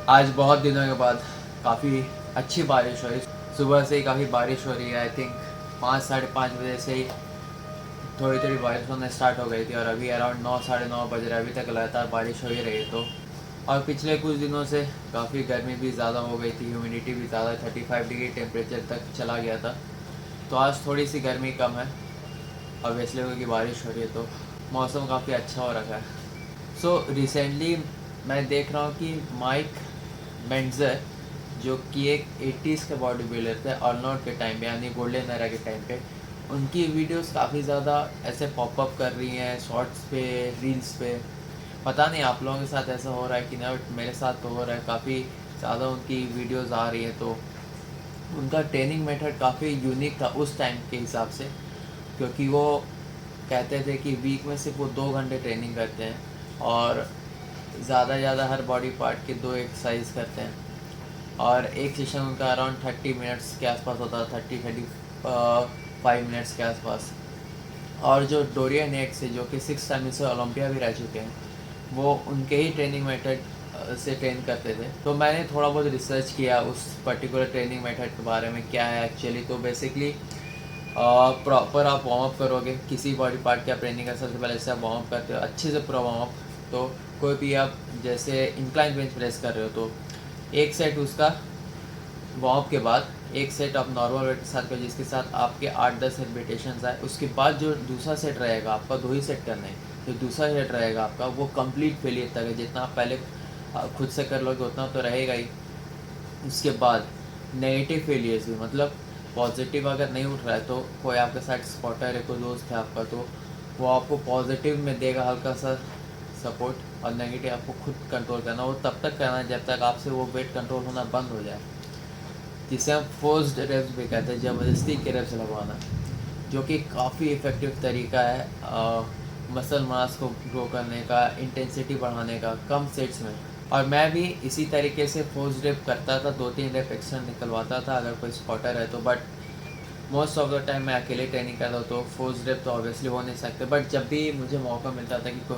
आज बहुत दिनों के बाद काफ़ी अच्छी बारिश हो रही। सुबह से ही काफ़ी बारिश हो रही है। आई थिंक 5 साढ़े 5 बजे से ही थोड़ी थोड़ी बारिश होना स्टार्ट हो गई थी और अभी अराउंड 9 साढ़े 9 बज रहे, अभी तक लगातार बारिश हो ही रही है। तो और पिछले कुछ दिनों से काफ़ी गर्मी भी ज़्यादा हो गई थी, ह्यूमिडिटी भी ज़्यादा, 35 डिग्री टेम्परेचर तक चला गया था। तो आज थोड़ी सी गर्मी कम है और इसलिए क्योंकि बारिश हो रही है तो मौसम काफ़ी अच्छा हो रखा है। सो रिसेंटली मैं देख रहा हूँ कि माइक मेंडजर जो कि एक 80s के बॉडी बिल्डर थे अर्नोल्ड के टाइम पे, यानी गोल्डन एरा के टाइम पे, उनकी वीडियोस काफ़ी ज़्यादा ऐसे पॉपअप कर रही हैं शॉर्ट्स पे, रील्स पे। पता नहीं आप लोगों के साथ ऐसा हो रहा है कि ना, बट मेरे साथ तो हो रहा है। काफ़ी ज़्यादा उनकी वीडियोस आ रही है। तो उनका ट्रेनिंग मेथड काफ़ी यूनिक था उस टाइम के हिसाब से, क्योंकि वो कहते थे कि वीक में सिर्फ वो 2 घंटे ट्रेनिंग करते हैं और ज़्यादा हर बॉडी पार्ट के 2 एक्सरसाइज करते हैं। और एक सेशन उनका अराउंड 30 मिनट्स के आसपास होता था, 30-35 मिनट्स के आसपास। और जो डोरियन एक्स है जो कि 6 टाइम से ओलंपिया भी रह चुके हैं, वो उनके ही ट्रेनिंग मेथड से ट्रेन करते थे। तो मैंने थोड़ा बहुत रिसर्च किया उस पर्टिकुलर ट्रेनिंग मेथड के बारे में क्या है एक्चुअली। तो बेसिकली प्रॉपर आप वार्म अप करोगे, किसी बॉडी पार्ट की आप ट्रेनिंग का सबसे पहले से आप वार्म अप करते हो अच्छे से पूरा वार्म अप। तो कोई भी आप जैसे इंक्लाइन बेंच प्रेस कर रहे हो तो एक सेट उसका वार्म अप के बाद एक सेट आप नॉर्मल वेट के साथ करो, जिसके साथ आपके 8-10 रिपीटेशंस आए। उसके बाद जो दूसरा सेट रहेगा आपका, 2 ही सेट करना है, जो दूसरा सेट रहेगा आपका वो कंप्लीट फेलियर तक है। जितना आप पहले खुद से कर लोगे उतना तो रहेगा ही। उसके बाद नेगेटिव फेलियर्स भी, मतलब पॉजिटिव अगर नहीं उठ रहा है तो कोई आपके साथ स्पॉटर है, कोई दोस्त है आपका, तो वो आपको पॉजिटिव में देगा हल्का सा सपोर्ट, और नेगेटिव आपको खुद कंट्रोल करना। वो तब तक करना है जब तक आपसे वो वेट कंट्रोल होना बंद हो जाए, जिसे हम फोर्स्ड रेप्स भी कहते हैं, ज़बरदस्ती के रेप्स लगवाना, जो कि काफ़ी इफ़ेक्टिव तरीका है मसल मास को ग्रो करने का, इंटेंसिटी बढ़ाने का कम सेट्स में। और मैं भी इसी तरीके से फोर्स रेप करता था, 2-3 रेप एक्स्ट्रा निकलवाता था अगर कोई स्पॉटर है तो। But most of the time मैं अकेले ट्रेनिंग करता हूँ तो फोर्स रेप तो ऑब्वियसली हो नहीं सकते। बट जब भी मुझे मौका मिलता था कि कोई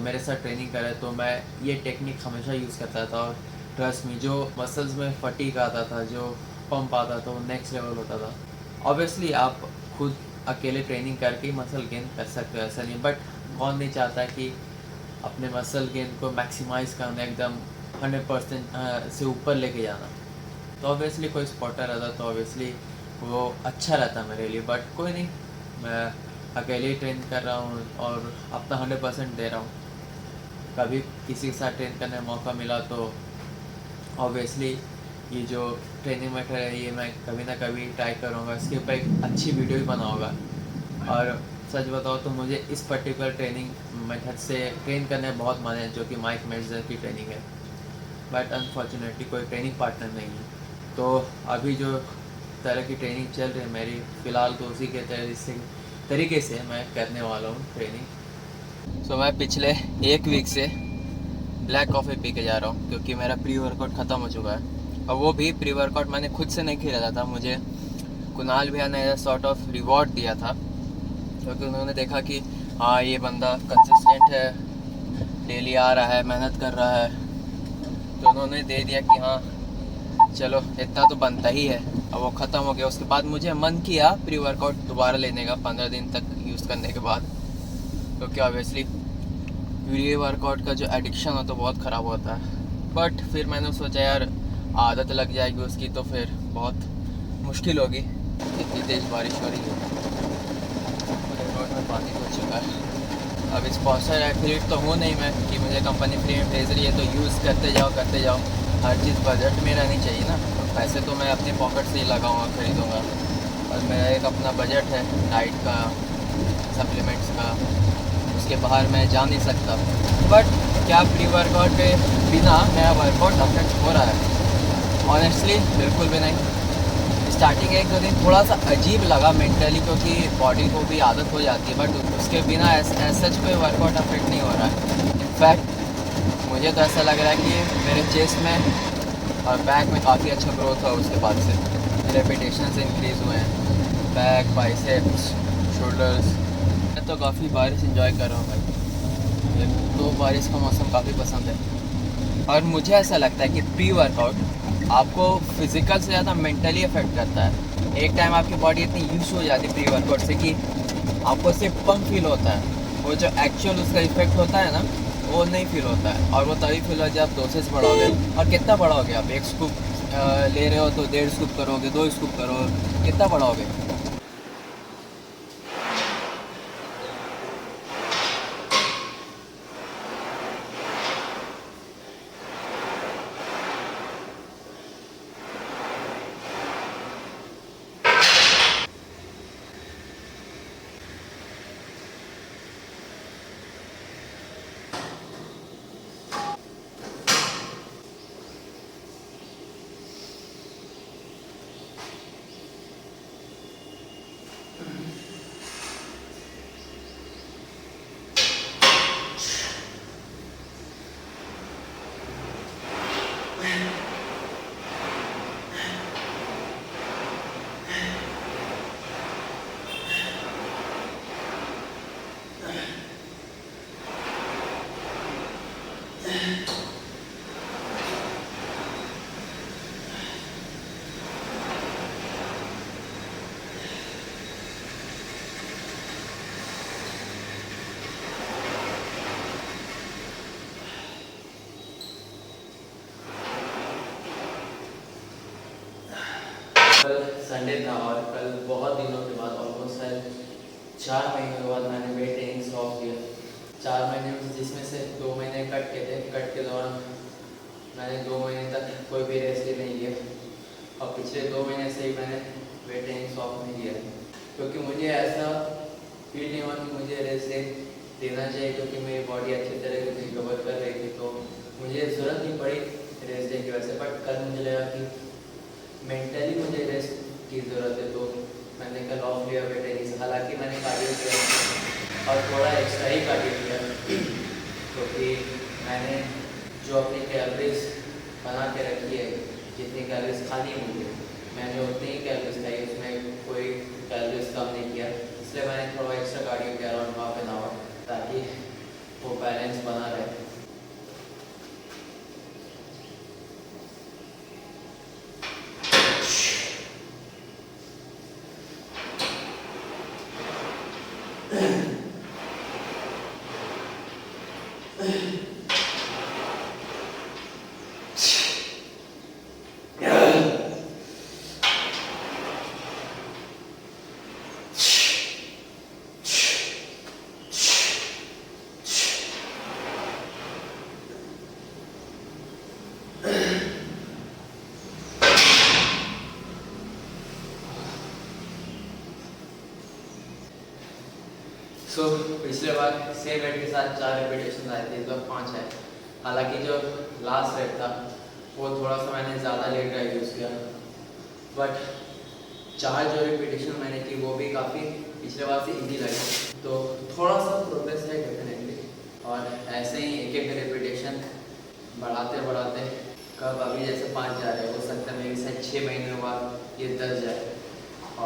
मेरे साथ ट्रेनिंग करे तो मैं ये टेक्निक हमेशा यूज़ करता था। और ट्रस्ट में जो मसल्स में फटीक आता था, जो पंप आता था, वो नेक्स्ट लेवल होता था। ऑब्वियसली आप खुद अकेले ट्रेनिंग करके मसल गेन कर सकते हो, ऐसा नहीं। बट कौन नहीं चाहता कि अपने मसल गेन को मैक्सिमाइज करना, एकदम 100% से ऊपर लेके जाना। तो ऑब्वियसली कोई स्पॉटर रहता तो ऑब्वियसली वो अच्छा रहता मेरे लिए। बट कोई नहीं, मैं अकेले ही ट्रेन कर रहा हूँ और अपना 100% दे रहा हूँ। कभी किसी के साथ ट्रेन करने का मौका मिला तो ऑब्वियसली ये जो ट्रेनिंग मेथड है ये मैं कभी ना कभी ट्राई करूँगा, इसके ऊपर एक अच्छी वीडियो भी बनाऊँगा। और सच बताओ तो मुझे इस पर्टिकुलर ट्रेनिंग मेथड से ट्रेन करने में बहुत मज़ा है, जो कि माइक मेजर की ट्रेनिंग है। बट अनफॉर्चुनेटली कोई ट्रेनिंग पार्टनर नहीं है। तो अभी जो तरह की ट्रेनिंग चल रही है मेरी, फ़िलहाल तो उसी के तरीके से मैं करने वाला हूँ ट्रेनिंग। सो मैं पिछले एक वीक से ब्लैक कॉफ़ी पी के जा रहा हूँ, क्योंकि मेरा प्री वर्कआउट ख़त्म हो चुका है। और वो भी प्री वर्कआउट मैंने खुद से नहीं खेला था, मुझे कुणाल भैया ने सॉर्ट ऑफ रिवॉर्ड दिया था, क्योंकि उन्होंने देखा कि हाँ ये बंदा कंसिस्टेंट है, डेली आ रहा है, मेहनत कर रहा है। तो उन्होंने दे दिया कि हाँ चलो इतना तो बनता ही है। अब वो ख़त्म हो गया, उसके बाद मुझे मन किया प्री वर्कआउट दोबारा लेने का 15 दिन तक यूज़ करने के बाद, क्योंकि ऑब्वियसली प्री वर्कआउट का जो एडिक्शन हो तो बहुत ख़राब होता है। बट फिर मैंने सोचा यार आदत लग जाएगी उसकी तो फिर बहुत मुश्किल होगी। इतनी तेज़ बारिश हो रही है, रोड में पानी हो चुका है। अब स्पॉन्सर एथलीट तो हूँ नहीं मैं कि मुझे कंपनी फ्री में भेज रही है तो यूज़ करते जाओ। हर चीज़ बजट में रहनी चाहिए ना। तो पैसे तो मैं अपनी पॉकेट से ही लगाऊंगा, ख़रीदूँगा। और मेरा एक अपना बजट है डाइट का, सप्लीमेंट्स का, उसके बाहर मैं जा नहीं सकता। बट क्या प्री वर्कआउट पे बिना मेरा वर्कआउट अफेक्ट हो रहा है? ऑनेस्टली बिल्कुल भी नहीं। स्टार्टिंग 1-2 दिन थोड़ा सा अजीब लगा मेंटली, क्योंकि बॉडी को भी आदत हो जाती है। बट उसके बिना सच कोई वर्कआउट अफेक्ट नहीं हो रहा है। इनफैक्ट मुझे तो ऐसा लग रहा है कि मेरे चेस्ट में और बैक में काफ़ी अच्छा ग्रोथ हुआ उसके बाद से। रेपिटेशन इंक्रीज़ हुए हैं, बैक, बाइसेप्स, शोल्डर्स। मैं तो काफ़ी बारिश इंजॉय कर रहा हूँ भाई। मुझे तो बारिश का मौसम काफ़ी पसंद है। और मुझे ऐसा लगता है कि प्री वर्कआउट आपको फिज़िकल से ज़्यादा मेंटली अफेक्ट करता है। एक टाइम आपकी बॉडी इतनी यूज हो जाती है प्री वर्कआउट से कि आपको सिर्फ पंप फील होता है, वो जो एक्चुअल उसका इफेक्ट होता है ना वो नहीं फील होता है। और वो तभी फील होता है जब आप डोसेस बढ़ाओगे। और कितना बढ़ाओगे आप? 1 स्कूप ले रहे हो तो 1.5 स्कूप करोगे, 2 स्कूप करोगे, कितना बढ़ाओगे? कल संडे था और कल बहुत दिनों के बाद, ऑलमोस्ट शायद 4 महीनों के बाद मैंने वेट ट्रेनिंग ऑफ किया। 4 महीने में जिसमें से 2 महीने कट के थे। कट के दौरान मैंने 2 महीने तक कोई भी रेस्ट ही नहीं लिया और पिछले 2 महीने से ही मैंने वेट ट्रेनिंग ऑफ नहीं किया, क्योंकि मुझे ऐसा फील नहीं हुआ कि मुझे रेस्ट देना चाहिए, क्योंकि मेरी बॉडी अच्छी तरह से रिकवर कर रही थी। तो मुझे ज़रूरत नहीं पड़ी रेस्ट डे की वजह से। बट कल मुझे लगा कि मेंटली मुझे रेस्ट की ज़रूरत है, तो मैंने कल ऑफ लिया वेट ट्रेनिंग। हालांकि मैंने कार्डियो किया और थोड़ा एक्स्ट्रा ही कार्डियो किया, क्योंकि मैंने जो अपनी कैलोरीज बना के रखी है, जितनी कैलोरीज खानी है मुझे, मैंने उतनी ही कैलोरीज खाई, उसमें कोई कैलोरीज कम नहीं किया। इसलिए मैंने थोड़ा एक्स्ट्रा कार्डियो किया अराउंड हाफ एन आवर, ताकि वो बैलेंस बना रहे। पिछले बार सेम वेट के साथ 4 रिपीटेशन आए थे, इस बार 5 है। हालांकि जो लास्ट वेट था वो थोड़ा सा मैंने ज़्यादा लेट का यूज़ किया, बट 4 जो रिपीटेशन मैंने की वो भी काफ़ी पिछले बार से इजी लगे, तो थोड़ा सा प्रोग्रेस है डेफिनेटली। और ऐसे ही एक एक रिपीटेशन बढ़ाते बढ़ाते कब अभी जैसे 5 जा रहे हैं, हो सकता है मेरी शायद 6 महीने बाद ये 10 जाए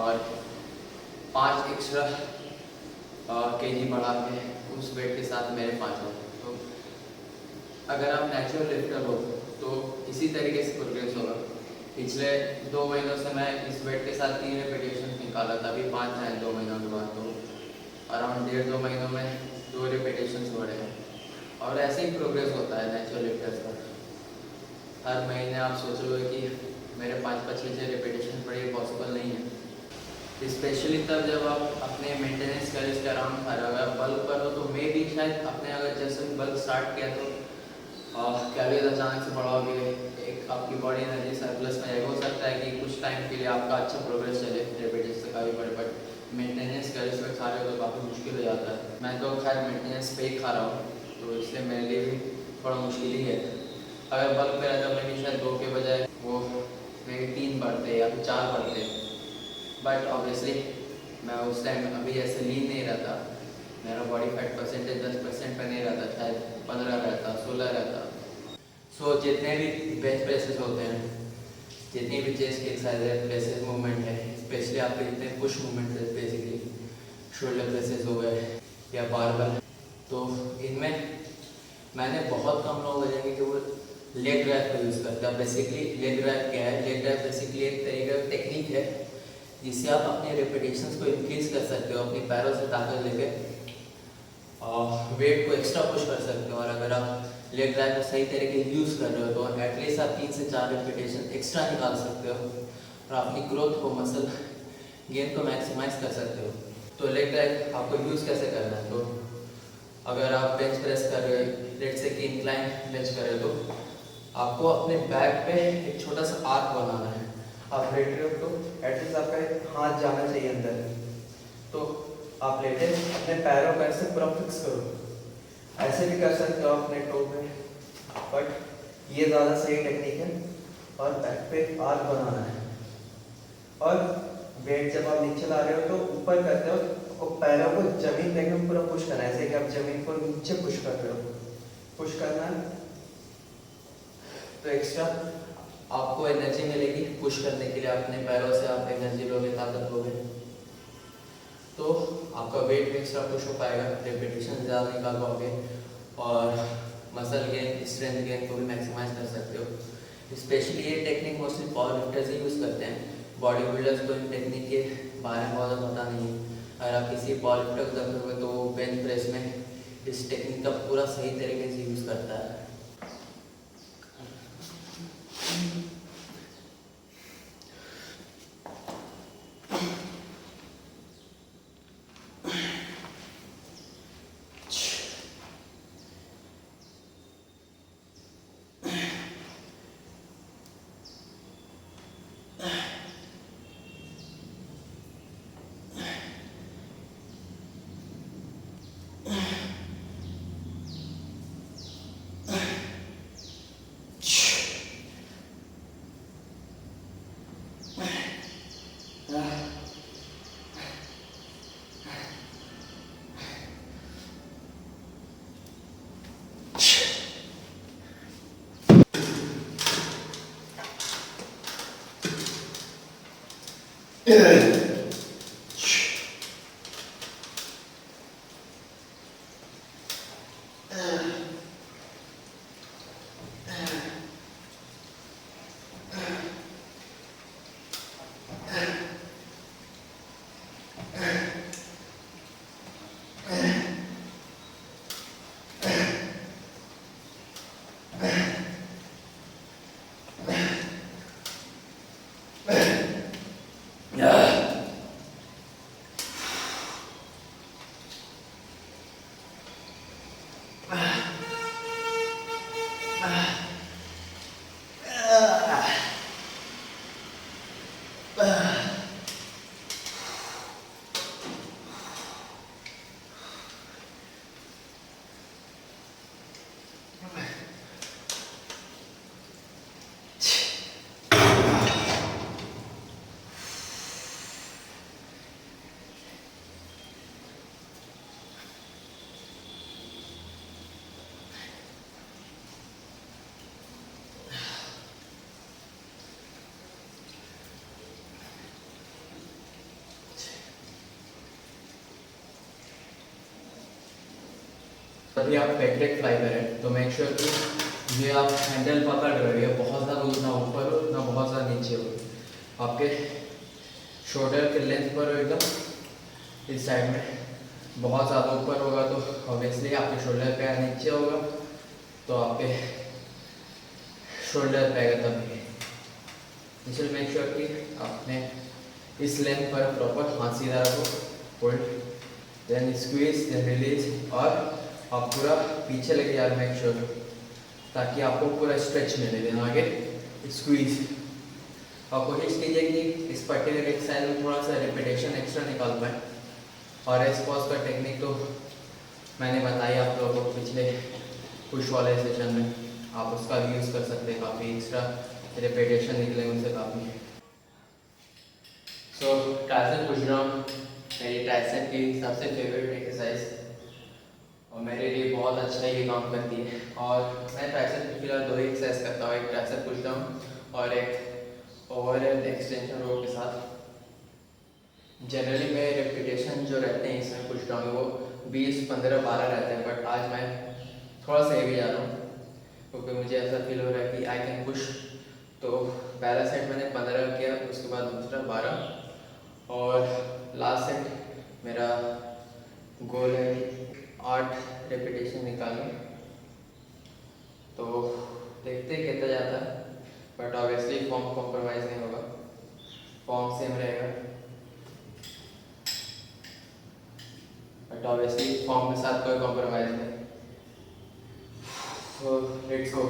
और 5 एक्स्ट्रा केजी बढ़ा के उस वेट के साथ मेरे 5 हो। तो अगर आप नेचुरल लिफ्टर हो तो इसी तरीके से प्रोग्रेस होगा। पिछले 2 महीनों से मैं इस वेट के साथ 3 रिपीटेशन निकाला था, अभी 5 आए 2 महीनों के बाद, तो अराउंड 1.5-2 महीनों में 2 रिपीटेशन बढ़े हैं। और ऐसे ही प्रोग्रेस होता है नेचुरल लिफ्टर्स का। हर महीने आप सोचोगे कि मेरे 5-5-6 रिपीटेशन बढ़े, पॉसिबल नहीं है। स्पेशली तब जब आप अपने मेंटेनेंस कैलोरीज के अराउंड खा रहे हो। अगर बल्क करो तो मे भी शायद अपने, अगर जैसे बल्क स्टार्ट किया तो कैलोरीज अचानक से बढ़ाओगे, एक आपकी बॉडी एनर्जी सरप्लस में जाएगा। हो सकता है कि कुछ टाइम के लिए आपका अच्छा प्रोग्रेस चले रिपीटेशन से काफ़ी बड़े, बट मेंटेनेंस कैलोरीज में खा रहे हो तो काफ़ी मुश्किल हो जाता है। मैं तो खैर मेंटेनेंस पे ही खा रहा हूँ, तो इसलिए मेरे लिए भी थोड़ा मुश्किल ही है। अगर बल्क पे रहता मैं भी शायद 2 के बजाय वो मेरे 3 बढ़ते या फिर 4 बढ़ते, बट ऑब्वियसली मैं उस टाइम अभी ऐसे लीन नहीं रहता। मेरा बॉडी फैट परसेंटेज 10% पे नहीं रहता, शायद 15 रहता, 16 रहता। सो जितने भी बेंच प्रेसेस होते हैं, जितनी भी चेस्ट की एक्सरसाइज प्रेसेस मूवमेंट है, स्पेशली आपके जितने पुश मूवमेंट है, बेसिकली शोल्डर प्रेसेस हो गए या बारबल, तो इनमें मैंने बहुत कम लोग हो जाएंगे कि वो लेग ड्राइव का यूज़ करते हैं। बेसिकली लेग ड्राइव क्या है? लेग ड्राइव बेसिकली एक तरीके का टेक्निक है जिससे आप अपने रेपिटेशंस को इंक्रीज कर सकते हो, अपने पैरों से ताकत लेके और वेट को एक्स्ट्रा पुश कर सकते हो। और अगर आप लेग ड्राइव को सही तरीके से यूज़ कर रहे हो तो एटलीस्ट आप 3 से 4 रेपिटेशन एक्स्ट्रा निकाल सकते हो और अपनी ग्रोथ को, मसल गेन को मैक्सिमाइज कर सकते हो। तो लेग ड्राइव आपको यूज़ कैसे करना है? तो अगर आप बेंच प्रेस कर रहे हो, लेट्स से कि इंक्लाइन बेंच कर रहे हो, तो आपको अपने बैक पे एक छोटा सा आर्क बनाना है। आप लेट रहे हो तो एटलीस्ट आपका हाथ जाना चाहिए अंदर, तो आप लेटे अपने पैरों को ऐसे पूरा फिक्स करो। ऐसे भी कर सकते हो अपने टो पे, बट ये ज़्यादा सही टेक्निक है। और बैक पे आर्क बनाना है और वेट जब आप नीचे ला रहे हो तो ऊपर करते हो, आपको पैरों को जमीन पे एकदम पूरा पुश करना है, ऐसे कि आप जमीन को नीचे पुश कर रहे हो। पुश करना है तो एक्स्ट्रा आपको एनर्जी मिलेगी पुश करने के लिए। अपने पैरों से आप एनर्जी लोगे, ताकत लोगे, तो आपका वेट भी एक्स्ट्रा पुश हो पाएगा, रेपिटेशन ज़्यादा निकाल पाओगे और मसल गेन, स्ट्रेंथ गेन को भी मैक्सिमाइज कर सकते हो। स्पेशली ये टेक्निक मोस्टली पावर लिफ्टर्स ही यूज़ करते हैं। बॉडी बिल्डर्स को इन टेक्निक के बारे में बहुत पता नहीं है। अगर आप किसी पावर लिफ्टर को देखोगे तो बेंच प्रेस में इस टेक्निक का पूरा सही तरीके से यूज़ करता है। तभी आप पेटलेट फ्लाई करें तो मेक श्योर कि ये आप हैंडल पकड़ रहे हो, ये बहुत ज़्यादा ना ऊपर हो ना बहुत ज़्यादा नीचे हो, आपके शोल्डर के लेंथ पर हो एकदम। इस साइड में बहुत ज़्यादा ऊपर होगा तो ऑब्वियसली आपके शोल्डर पे नीचे होगा तो आपके शोल्डर पे आएगा तभी। इसलिए मेक श्योर कि आपने इस लेंथ पर प्रॉपर हाथ सीधा रखो, hold, then squeeze, then release और आप पूरा पीछे लेके यार मेक श्योर, ताकि आपको पूरा स्ट्रेच मिले। देन आगे स्क्वीज। और कोशिश कीजिए कि इस पर्टिकुलर एक्सरसाइज में थोड़ा सा रिपीटेशन एक्स्ट्रा निकाल पाए। और एस पॉज का टेक्निक तो मैंने बताई आप लोगों को पिछले पुश वाले सेशन में, आप उसका भी यूज़ कर सकते हैं, काफ़ी एक्स्ट्रा रिपीटेशन निकले उनसे काफ़ी। सो ट्राइसेप पुश डाउन मेरी ट्राइसेप की सबसे फेवरेट एक्सरसाइज और मेरे लिए बहुत अच्छा ये काम करती है। और मैं ट्राइसेप की फिलहाल 2 ही एक्सरसाइज करता हूँ, एक ट्राइसेप पुश डाउन और एक ओवरहेड एक्सटेंशन रोप के साथ। जनरली मेरे रेपिटेशन जो रहते हैं इसमें पुश डाउन वो 20, 15, 12 रहते हैं, बट आज मैं थोड़ा सा हेवी जा रहा हूँ। क्योंकि मुझे ऐसा फील हो रहा है कि आई कैन पुश। तो पहला सेट मैंने 15 किया, उसके बाद दूसरा 12, और लास्ट सेट मेरा गोल है कि 8 रेपिटेशन निकालूं। तो देखते हैं कितना जाता है, बट ऑब्वियसली फॉर्म कॉम्प्रोमाइज़ नहीं होगा, फॉर्म सेम रहेगा, बट ऑब्वियसली फॉर्म के साथ कोई कॉम्प्रोमाइज़ नहीं। So let's go.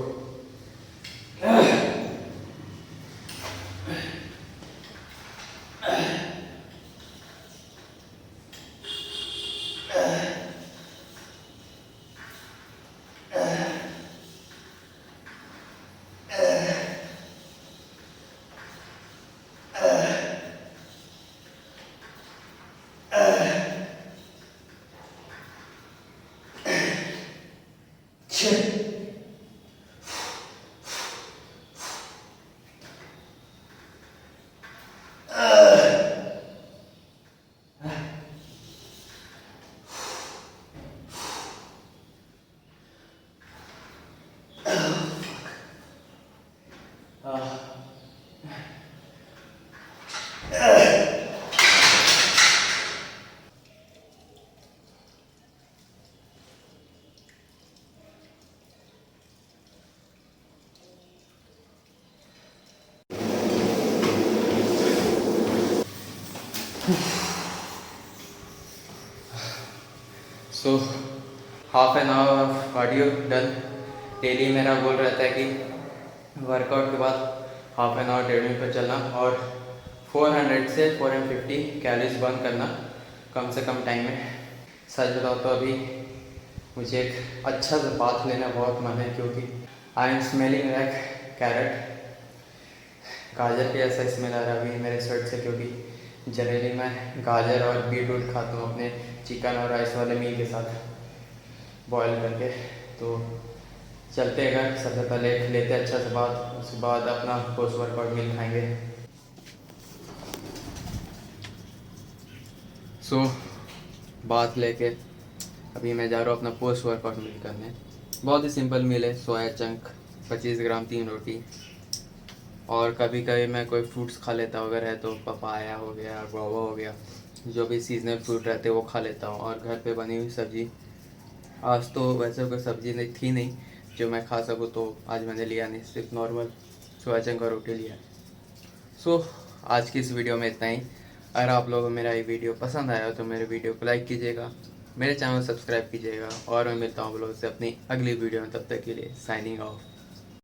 So half an hour of cardio done. Daily मेरा गोल रहता है कि वर्कआउट के बाद हाफ एन आवर ट्रेडमिल पर चलना और 400 से 450 कैलोरीज बर्न करना कम से कम टाइम में। सच बताओ तो अभी मुझे एक अच्छा सा बात लेना बहुत मन है, क्योंकि I am smelling like carat. गाजर की ऐसा स्मेल आ रहा है अभी मेरे शर्ट से, क्योंकि जनरली मैं गाजर और बीटरूट खाता हूँ अपने चिकन और राइस वाले मील के साथ बॉईल करके। तो चलते हैं घर, सबसे पहले लेते हैं अच्छा सा बात, उसके बाद अपना पोस्ट वर्कआउट मील खाएंगे। सो बात लेके अभी मैं जा रहा हूँ अपना पोस्ट वर्कआउट मील करने। बहुत ही सिंपल मील है, सोया चंक 25 ग्राम 3 रोटी, और कभी कभी मैं कोई फ्रूट्स खा लेता हूँ, अगर है तो पपाया हो गया, गुआवा हो गया, जो भी सीजनल फ्रूट रहते हैं वो खा लेता हूँ। और घर पे बनी हुई सब्ज़ी, आज तो वैसे कोई सब्ज़ी नहीं थी नहीं जो मैं खा सकूँ, तो आज मैंने लिया नहीं, सिर्फ नॉर्मल सोया चंक और रोटी लिया। सो आज की इस वीडियो में इतना ही। अगर आप लोगों को मेरा ये वीडियो पसंद आया हो तो मेरे वीडियो को लाइक कीजिएगा, मेरे चैनल सब्सक्राइब कीजिएगा, और मैं मिलता हूँ आप लोगों से अपनी अगली वीडियो में। तब तक के लिए साइनिंग ऑफ।